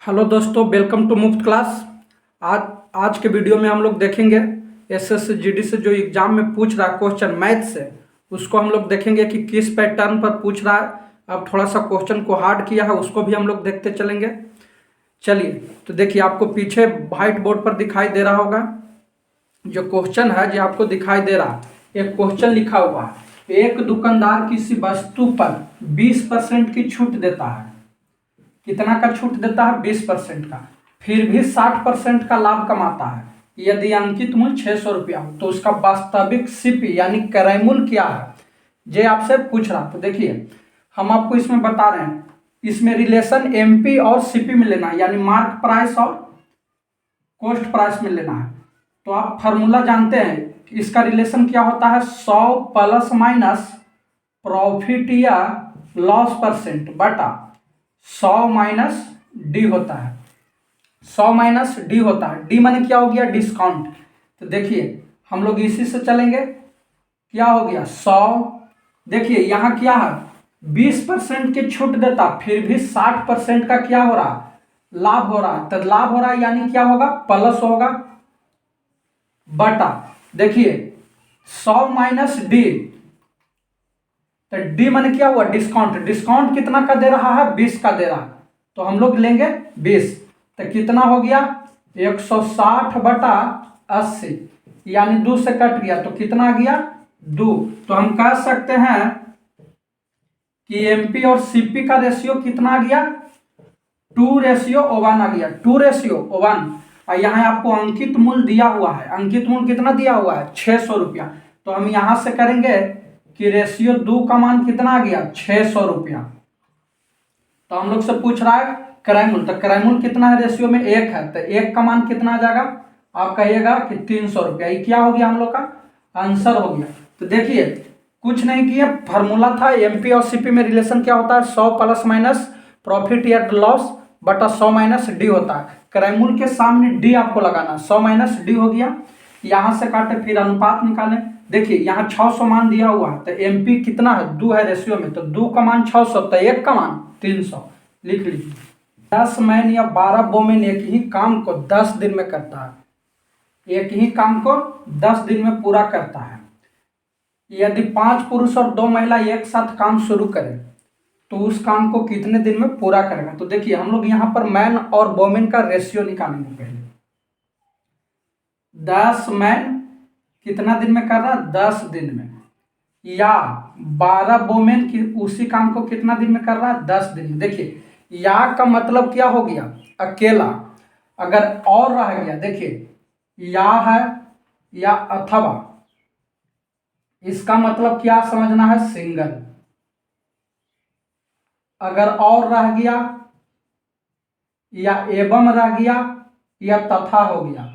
Hello दोस्तों, welcome to मुफ्त class. आज आज के वीडियो में हम लोग देखेंगे एसएससी जीडी से जो एग्जाम में पूछ रहा है क्वेश्चन मैथ से, उसको हम लोग देखेंगे कि किस पैटर्न पर पूछ रहा है। अब थोड़ा सा क्वेश्चन को हार्ड किया है, उसको भी हम लोग देखते चलेंगे। चलिए, तो देखिए आपको पीछे व्हाइट बोर्ड पर दिखाई दे रहा होगा जो क्वेश्चन है, जो आपको दिखाई दे रहा है। एक क्वेश्चन लिखा हुआ है, एक दुकानदार किसी वस्तु पर 20% की छूट देता है। कितना का छूट देता है? 20% का। फिर भी 60% का लाभ कमाता है। यदि अंकित मूल्य 600 रुपया हो तो उसका वास्तविक सीपी यानी क्रय मूल्य क्या है, ये आपसे पूछ रहा। तो देखिए, हम आपको इसमें बता रहे हैं, इसमें रिलेशन एमपी और सीपी में लेना है, यानी मार्क प्राइस और कॉस्ट प्राइस में लेना है। तो आप फार्मूला जानते हैं, इसका रिलेशन क्या होता है? 100 प्लस माइनस प्रॉफिट या लॉस परसेंट बटा 100 माइनस डी होता है। 100 माइनस डी होता है। डी माने क्या हो गया? डिस्काउंट। तो देखिए हम लोग इसी से चलेंगे। क्या हो गया? 100। देखिए यहाँ क्या है? 20% की छूट देता, फिर भी 60% का क्या हो रहा? लाभ हो रहा। तो लाभ हो रहा यानी क्या होगा? प्लस होगा बटा, देखिए 100 माइनस डी, तो डी माने क्या हुआ? डिस्काउंट। डिस्काउंट कितना का दे रहा है? 20 का दे रहा है, तो हम लोग लेंगे 20। तो कितना हो गया? 160 बटा 80, यानी 2 से कट गया तो कितना आ गया? 2। तो हम कह सकते हैं कि एमपी और सीपी का रेशियो कितना आ गया? 2:1 आ गया। 2:1। और यहाँ आपको अंकित मूल्य दिया हुआ है। अंकित मूल्य कितना दिया हुआ है? 600 रुपया। तो हम यहां से करेंगे कि रेशियो 2 का मान कितना आ गया? 600 रुपया। तो हम लोग से पूछ रहा है क्रय मूल्य, तो क्रय मूल्य कितना है? रेशियो में 1 है, तो 1 का मान कितना आ जाएगा? आप कहिएगा कि 300 रुपया। ये क्या हो गया? हम लोग का आंसर हो गया। तो देखिए कुछ नहीं किया, फार्मूला था एमपी और सीपी में रिलेशन क्या होता है? 100 प्लस माइनस प्रॉफिट या लॉस बटा 100 माइनस डी होता है। क्रय मूल्य के सामने डी आपको लगाना। 100 माइनस डी हो गया। यहां से काटे, फिर अनुपात निकालें। देखिए यहाँ 600 मान दिया हुआ है, तो एमपी कितना है? 2 है रेशियो में, तो 2 का मान 600, तो 1 का मान 300। लिख लीजिए। 10 मैन या 12 वोमेन एक ही काम को 10 दिन में करता है। एक ही काम को 10 दिन में पूरा करता है। यदि 5 पुरुष और 2 महिला एक साथ काम शुरू करें तो उस काम को कितने दिन में पूरा करेगा? तो देखिए हम लोग यहाँ पर मैन और वोमेन का रेशियो निकालेंगे पहले। 10 मैन कितना दिन में कर रहा? 10 दिन में। या 12 वोमेन की उसी काम को कितना दिन में कर रहा? 10 दिन में। देखिए या का मतलब क्या हो गया? अकेला। अगर और रह गया, देखिए या है या अथवा, इसका मतलब क्या समझना है? सिंगल। अगर और रह गया या एवं रह गया या तथा हो गया,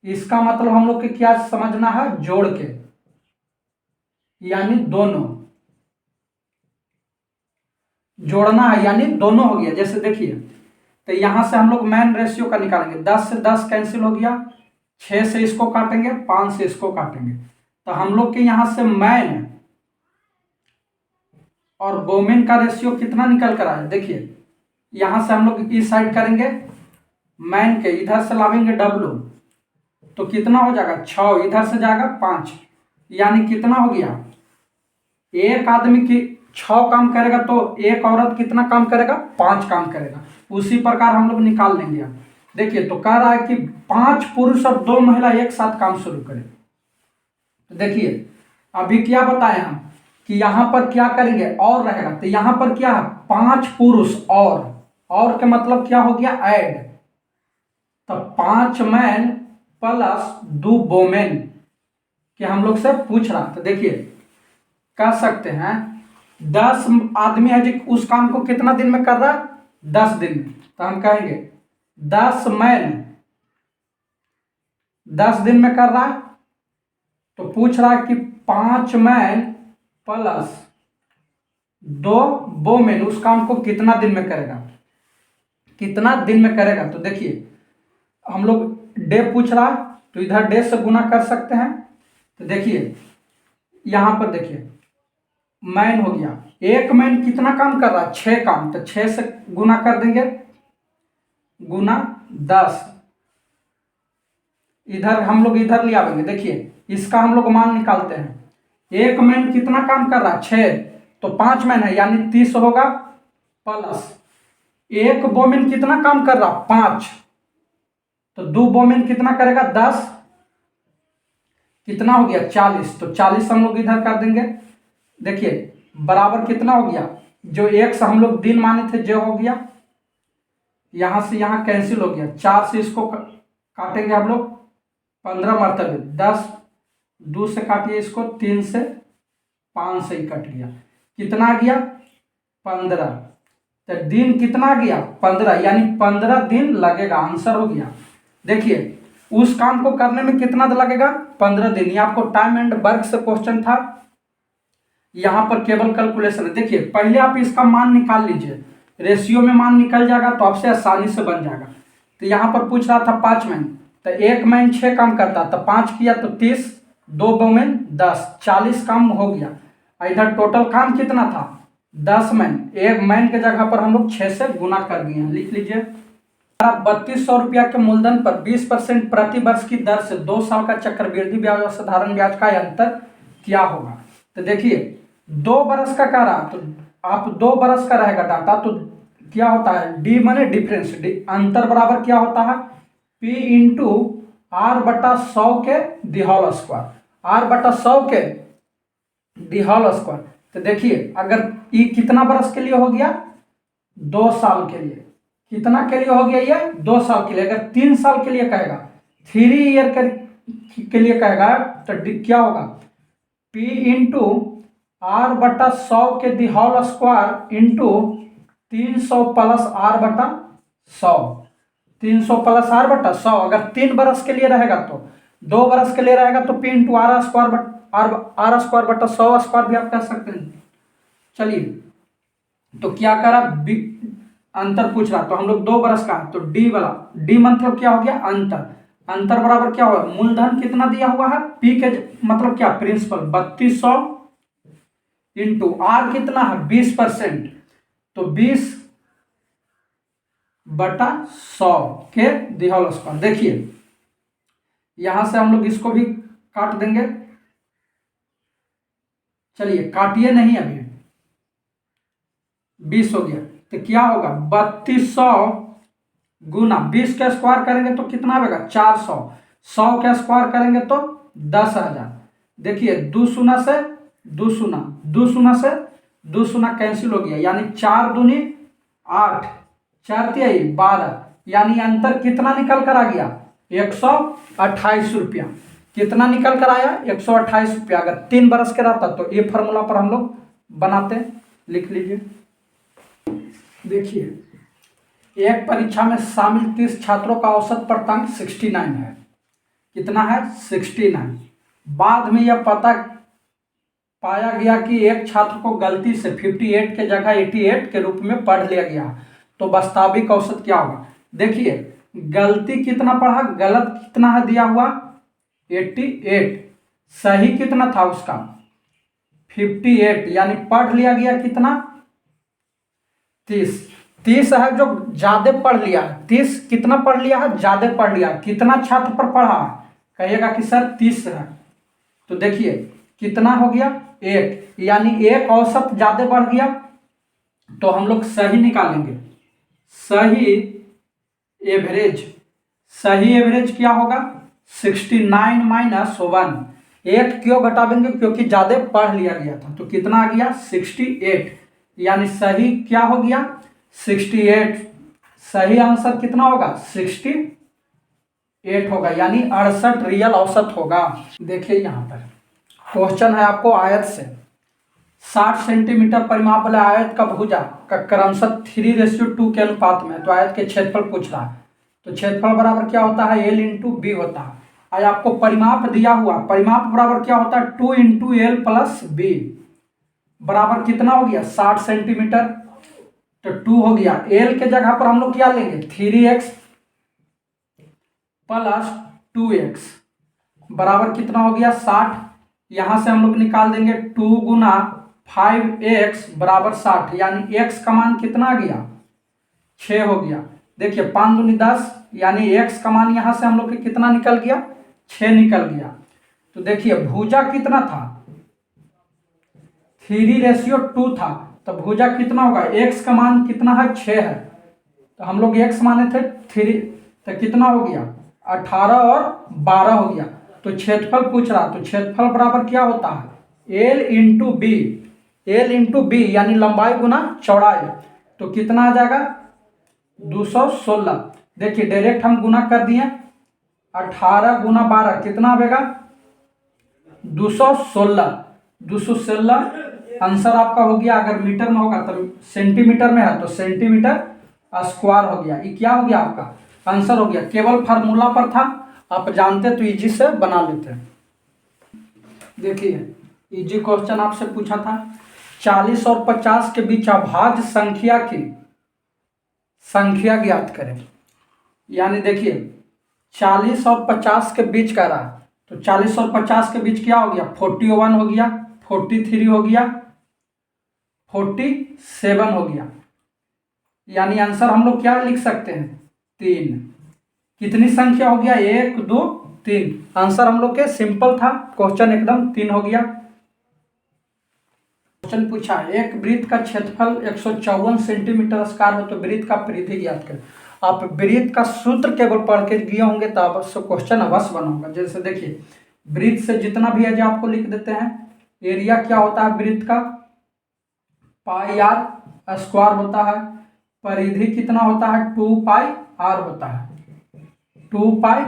इसका मतलब हम लोग के क्या समझना है? जोड़ के, यानी दोनों। जोड़ना है यानी दोनों हो गया। जैसे देखिए, तो यहां से हम लोग मैन रेशियो का निकालेंगे। 10 से 10 कैंसिल हो गया, 6 से इसको काटेंगे, 5 से इसको काटेंगे, तो हम लोग के यहां से मैन और वोमेन का रेशियो कितना निकल कर आया? देखिए यहां से हम लोग इस साइड करेंगे, मैन के इधर से लावेंगे डब्लू, तो कितना हो जाएगा? 6, इधर से जाएगा 5, यानी कितना हो गया? एक आदमी की 6 काम करेगा तो एक औरत कितना काम करेगा? 5 काम करेगा। उसी प्रकार हम लोग निकाल लेंगे। अब देखिए, तो कह रहा है कि 5 पुरुष और 2 महिला एक साथ काम शुरू करें। तो देखिए अभी क्या बताए हम कि यहां पर क्या करेंगे? और रहेगा, तो यहां पर क्या है? 5 पुरुष और के मतलब क्या हो गया? ऐड। तो 5 मैन प्लस 2 वोमेन कि हम लोग से पूछ रहा। तो देखिए कह सकते हैं 10 आदमी है जो उस काम को कितना दिन में कर रहा है? 10 दिन में। तो हम कहेंगे 10 मैन 10 दिन में कर रहा है, तो पूछ रहा है कि 5 मैन प्लस 2 वोमेन उस काम को कितना दिन में करेगा? कितना दिन में करेगा? तो देखिए हम लोग डे पूछ रहा है, तो इधर डे से गुना कर सकते हैं। तो देखिए यहां पर देखिए मैन हो गया, एक मैन कितना काम कर रहा है? 6 काम, तो 6 से गुना कर देंगे। गुना 10, इधर हम लोग इधर ले आएंगे। देखिए इसका हम लोग मान निकालते हैं। एक मैन कितना काम कर रहा है? 6, तो 5 मैन है यानी 30 होगा, प्लस एक वोमेन कितना काम कर रहा? 5, तो 2 वोमेन कितना करेगा? 10, कितना हो गया? 40, तो 40 हम लोग इधर कर देंगे। देखिए बराबर कितना हो गया? जो एक से हम लोग दिन माने थे जो हो गया, यहां से यहां कैंसिल हो गया, 4 से इसको काटेंगे हम लोग 15 मरतबे, 10, 2 से काटिए इसको, 3 से, 5 से ही कट गया, कितना आ गया? 15। तो दिन कितना गया? 15, यानी 15 दिन लगेगा, आंसर हो गया। देखिए उस काम को करने में कितना लगेगा? 15 दिन। ये आपको टाइम एंड वर्क से क्वेश्चन था, यहां पर केवल कैलकुलेशन है। देखिए पहले आप इसका मान निकाल लीजिए, रेशियो में मान निकल जाएगा तो आपसे आसानी से बन जाएगा। तो यहां पर पूछ रहा था 5 मैन, तो एक मैन 6 काम करता, तो 5 किया तो 30, 2 वोमेन 10, 40 काम हो गया। इधर टोटल काम कितना था? 10 मैन, एक मैन के जगह पर हम लोग 6 से गुना कर दिए हैं, लिख लीजिए। 3200 रुपया के मूलधन पर 20% प्रति वर्ष की दर से 2 साल का चक्रवृद्धि ब्याज और साधारण ब्याज का अंतर क्या होगा? तो देखिए 2 बरस का कह रहा, तो आप 2 बरस का रहेगा डाटा, तो क्या होता है? डी माने डिफरेंस, अंतर बराबर क्या होता है? पी इंटू आर बटा 100 के दी होल स्क्वायर, आर बटा 100 के दी होल स्क्वायर। तो देखिए अगर ये कितना बरस के लिए हो गया? 2 साल के लिए। कितना के लिए हो गया? ये 2 साल के लिए। अगर 3 साल के लिए कहेगा, 3 ईयर के लिए कहेगा, तो क्या होगा? P इंटू आर बटा 100 के the whole square into 300 plus R बटा 100, 300 प्लस आर बटा 100। अगर 3 बरस के लिए रहेगा तो, 2 बरस के लिए रहेगा तो P into R square R square बटा 100 स्क्वायर भी आप कह सकते हैं। चलिए तो क्या करा? अंतर पूछ रहा, तो हम लोग 2 बरस का, तो डी वाला, डी मतलब क्या हो गया? अंतर। अंतर बराबर क्या होगा? मूलधन कितना दिया हुआ है? पी के मतलब क्या? प्रिंसिपल 3200 इंटू आर कितना है? 20%, तो 20 बटा 100 के दी होल स्क्वायर। देखिए यहां से हम लोग इसको भी काट देंगे। चलिए काटिए नहीं, अभी 20 हो गया, तो क्या होगा? 3200 गुना 20 का स्क्वायर करेंगे तो कितना आएगा? 400, 100 का स्क्वायर करेंगे तो 10,000। देखिए 2 शून्य से 2 शून्य, 2 शून्य से 2 शून्य कैंसिल हो गया, यानी 4 दूनी 8, 4 तिहाई 12, यानी अंतर कितना निकल कर आ गया? 128 रुपया। कितना निकल कर आया? 128 रुपया। अगर 3 बरस के रहता तो ये फॉर्मूला पर हम लोग बनाते, लिख लीजिए। देखिए एक परीक्षा में शामिल 30 छात्रों का औसत प्राप्तांक 69 है। कितना है? 69। बाद में यह पता पाया गया कि एक छात्र को गलती से 58 के जगह 88 के रूप में पढ़ लिया गया, तो वास्तविक औसत क्या होगा? देखिए गलती कितना पढ़ा, गलत कितना है दिया हुआ? 88, सही कितना था उसका? 58, यानी पढ़ लिया गया कितना? 30। 30 है जो ज्यादा पढ़ लिया है, 30 कितना पढ़ लिया है? ज्यादा पढ़ लिया। कितना छात्र पर पढ़ा? कहिएगा कि सर 30 है, तो देखिए कितना हो गया? 1, यानी एक औसत ज्यादा बढ़ गया, तो हम लोग सही निकालेंगे। सही एवरेज, सही एवरेज क्या होगा? 69 माइनस 1। एक क्यों घटावेंगे? क्योंकि ज्यादा पढ़ लिया गया था, तो कितना आ गया? 68, यानी सही क्या हो गया? 68। सही आंसर कितना होगा? 68 होगा, यानी 68 रियल औसत होगा। देखिए यहाँ पर क्वेश्चन है आपको आयत से, 60 सेंटीमीटर परिमाप वाले आयत का भुजा का क्रमशः 3:2 के अनुपात में, तो आयत के क्षेत्रफल पूछ रहा है। तो क्षेत्रफल बराबर क्या होता है? L इंटू बी होता है। आज आपको परिमाप दिया हुआ, परिमाप बराबर क्या होता है? 2 इंटू एल प्लस बी, बराबर कितना हो गया? 60 सेंटीमीटर, तो 2 हो गया। एल के जगह पर हम लोग क्या लेंगे? 3x प्लस 2x, बराबर कितना हो गया? 60। यहां से हम लोग निकाल देंगे 2 गुना 5x बराबर 60, यानी x का मान कितना आ गया? 6 हो गया। देखिए 5 दूनी 10, यानी x का मान यहाँ से हम लोग के कितना निकल गया, 6 निकल गया। तो देखिए भुजा कितना था, 3:2 था, तो भुजा कितना होगा, x का मान कितना है, 6 है, तो हम लोग x माने थे 3, तो कितना हो गया 18 और 12 हो गया। तो क्षेत्रफल पूछ रहा, तो क्षेत्रफल बराबर क्या होता है, L into B, L into B यानी लंबाई गुना चौड़ाई, तो कितना आ जाएगा 216। देखिए डायरेक्ट हम गुना कर दिए, 18 गुना 12 कितना आएगा 216 आंसर आपका हो गया। अगर मीटर में होगा तो सेंटीमीटर में है तो सेंटीमीटर स्क्वायर हो गया। ये क्या हो गया आपका आंसर हो गया। केवल फार्मूला पर था, आप जानते तो इजी से बना लेते। देखिए इजी क्वेश्चन आपसे पूछा था, 40 और 50 के बीच अभाज्य संख्या की संख्या ज्ञात करें। यानी देखिए 40 और 50 के बीच का रहा, तो 40 और 50 के बीच क्या हो गया, 41 हो गया, 43 हो गया, 47 हो गया। यानी आंसर हम लोग क्या लिख सकते हैं, 3। कितनी संख्या हो गया, 1 2 3। आंसर हम लोग के सिंपल था, क्वेश्चन एकदम 3 हो गया। क्वेश्चन पूछा, एक वृत्त का क्षेत्रफल 154 सेंटीमीटर स्क्वायर हो तो वृत्त का परिधि ज्ञात करें। आप वृत्त का सूत्र केवल पढ़ के दिए होंगे तो अवश्य क्वेश्चन अवश्य बना होगा। जैसे देखिए वृत्त से जितना भी है जो आपको लिख देते हैं। एरिया क्या होता है वृत्त का, पाई आर स्क्वायर होता है। परिधि कितना होता है, 2 पाई आर होता है, 2 पाई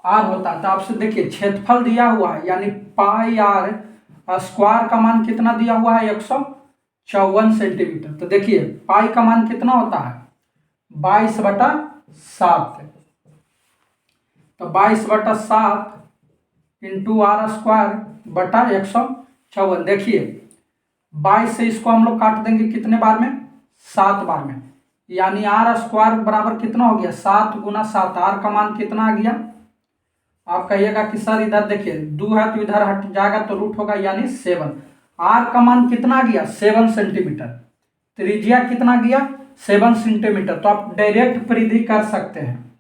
आर होता है। तो आपसे देखिए क्षेत्रफल दिया हुआ है, यानी पाई आर स्क्वायर का मान कितना दिया हुआ है, 154 सेंटीमीटर। तो देखिए पाई का मान कितना होता है, 22/7। तो 22/7 इंटू आर स्क्वायर बटा 154। देखिए 22 से इसको हम लोग काट देंगे कितने बार में, 7 बार में, यानी आर स्क्वायर बराबर कितना हो गया, 7 गुना 7। आर का मान कितना आ गया, आप कहिएगा कि सर इधर देखिए 2 है तो इधर हट जाएगा तो रूट होगा, यानी 7। आर का मान कितना आ गया, 7 सेंटीमीटर। त्रिज्या कितना गया, 7 सेंटीमीटर। तो आप डायरेक्ट परिधि कर सकते हैं।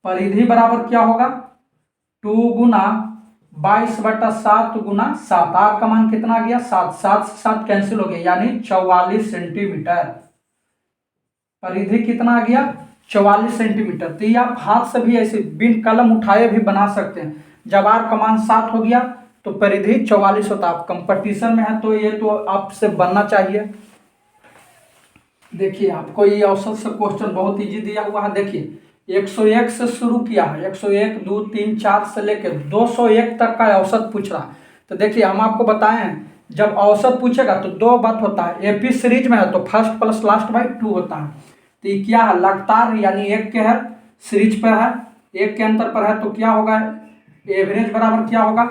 परिधि बराबर क्या होगा, 2 गुना 22/7 गुना 7। आर का मान कितना आ गया, 7, 7 से 7 कैंसिल हो गया, यानी 44 सेंटीमीटर। परिधि कितना आ गया, 44 सेंटीमीटर। तो ये आप हाथ से भी ऐसे बिन कलम उठाए भी बना सकते हैं। जब आर का मान 7 हो गया तो परिधि 44 होता है। आप कंपटीशन में है तो ये तो आपसे बनना चाहिए। देखिए आपको ये औसत से क्वेश्चन बहुत इजी दिया हुआ है। देखिए 101 से शुरू किया है, 101 2 3 4 से लेकर 201 तक का औसत पूछ रहा है। तो देखिए हम आपको बताए हैं जब औसत पूछेगा तो 2 बात होता है, एपी सीरीज में है तो फर्स्ट प्लस लास्ट बाई 2 होता है। तो ये क्या है, लगातार यानी एक के है, सीरीज पर है, एक के अंतर पर है, तो क्या होगा, एवरेज बराबर क्या होगा,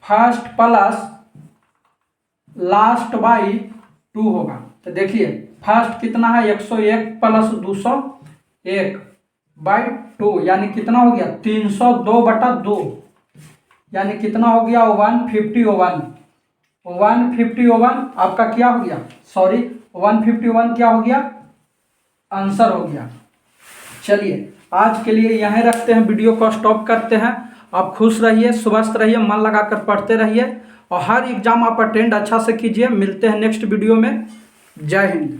फर्स्ट प्लस लास्ट बाई 2 होगा। तो देखिए फर्स्ट कितना है, 101 प्लस 201 बाई 2, यानी कितना हो गया 302/2, यानी कितना हो गया 151। 151 आपका क्या हो गया, सॉरी 151 क्या हो गया, आंसर हो गया। चलिए आज के लिए यहीं रखते हैं, वीडियो को स्टॉप करते हैं। आप खुश रहिए, स्वस्थ रहिए, मन लगाकर पढ़ते रहिए और हर एग्जाम आप अटेंड अच्छा से कीजिए। मिलते हैं नेक्स्ट वीडियो में। जय हिंद।